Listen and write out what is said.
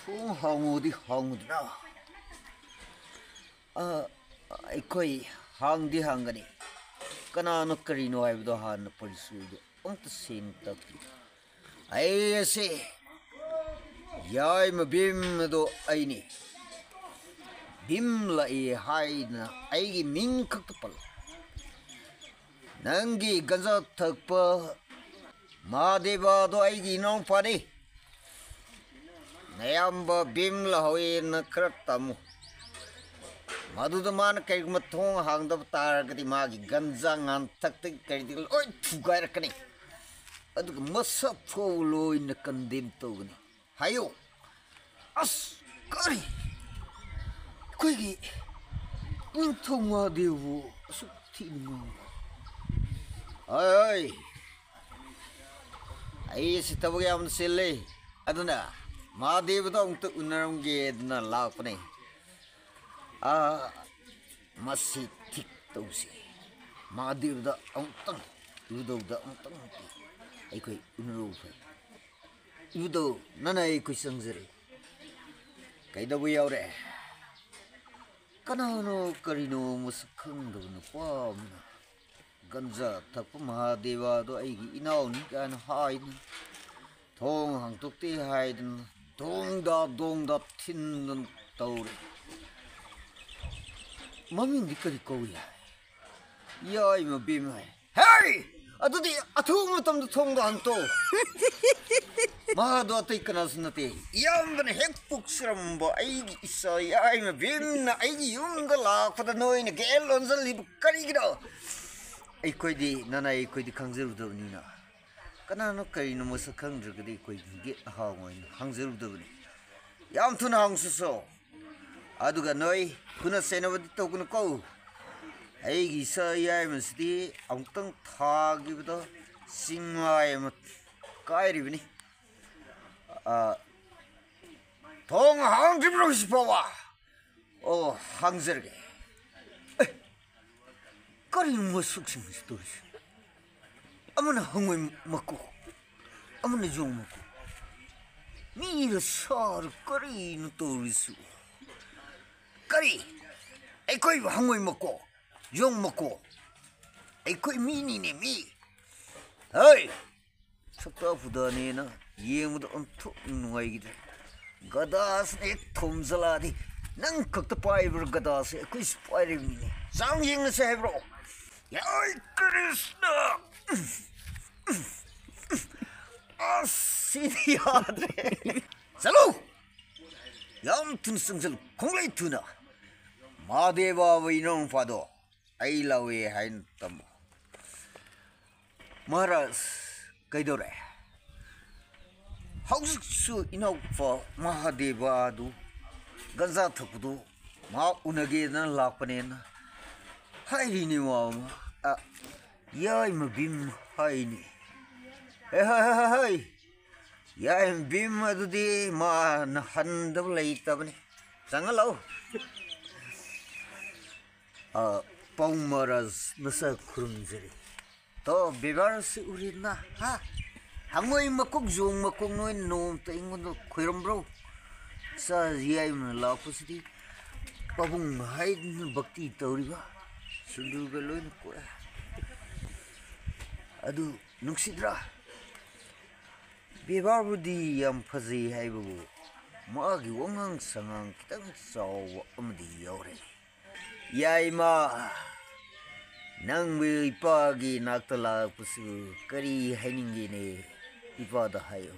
thong hangudi hangudna aikoi hangdi hangani kanano karino haibdo han parisuido onta sing tapi ai ase yai ma bim do aini bim la e haina aigi ming khak pal nangi ganja thakpa Mahadeva do aigi non pani nayamba bim la hoina kratamu Madudaman kay matong hangdab taragati magi ganja ngan taktik kay dil oy tugay rakani adug masap folo in kandim to ni hayo as kari koigi intong Mahadevu sutino ay si tabagi am sile aduna Mahadeva do untuk unaram ge na lakne masih tik tahu sih Mahadeva da angtang udo da angtang ai koi unro fa udo nana ai koi sangzere kai da bu yaure kana no karino muskang do no pam ganja thap Mahadeva do ai gi inau ni kan hai thong hang tuk ti hai dong da thin taure Mami di kari kau ya, ya ima bim hai. Hey, atu di atu matam tu thong doang to. Mahado atu ikanas nati. Yang ben hek puksram bo aigi isa ya ima bim na aigi yungala pada noi na gelon zal libu kari gida. Ai koi di nana ai koi di kangzer udah ni na. Karena no kari no masa kangzer gede koi get hang oi kangzer udah ni. Yang tu na hang suso. Aduga noi kuna senawadi to kuna ko ai gi sa yai masti angtang thagi bdo singwai mat kai ri bini thong hang ji bro sipawa o hangzer ge kari mo suksing story amana hangoi makko amana jong makko mi ra sar kari no torisu Kari, ekoi hangoi mako, yong mako, ekoi mini ne mi. Hey, sabta fuda ne na, ye muda onto nungai gida. Gadas ne thomzala di, nang kakta pai bro gadas ekoi spire mi ne. Sang yeng na se bro. Yai Krishna. Asidi adre. Salu. Yam tun sungsel konglai tuna. Mahadeva winon fado ai lawe hain tamu Maharaj kaidore House su inau fa Mahadeva du ganja thapdu ma unage na lakpanen hai ni wa yai ma bim hai ni hey yai bim adudi ma na handab lai tabne sangalau Pong Maharaj nasa kurungjeri to bibar si urina ha hangoi makok jong makok noi nom ta ingon khoiram bro sa yai man la pusidi pabung hai bhakti tauriba sundu galoin ko adu nungsidra bibar budi yam phaji hai bu magi wongang sangang kitang saw amdi yore Yai ma nang bi ipagi naktala pusu kari haningi ne ipada hayo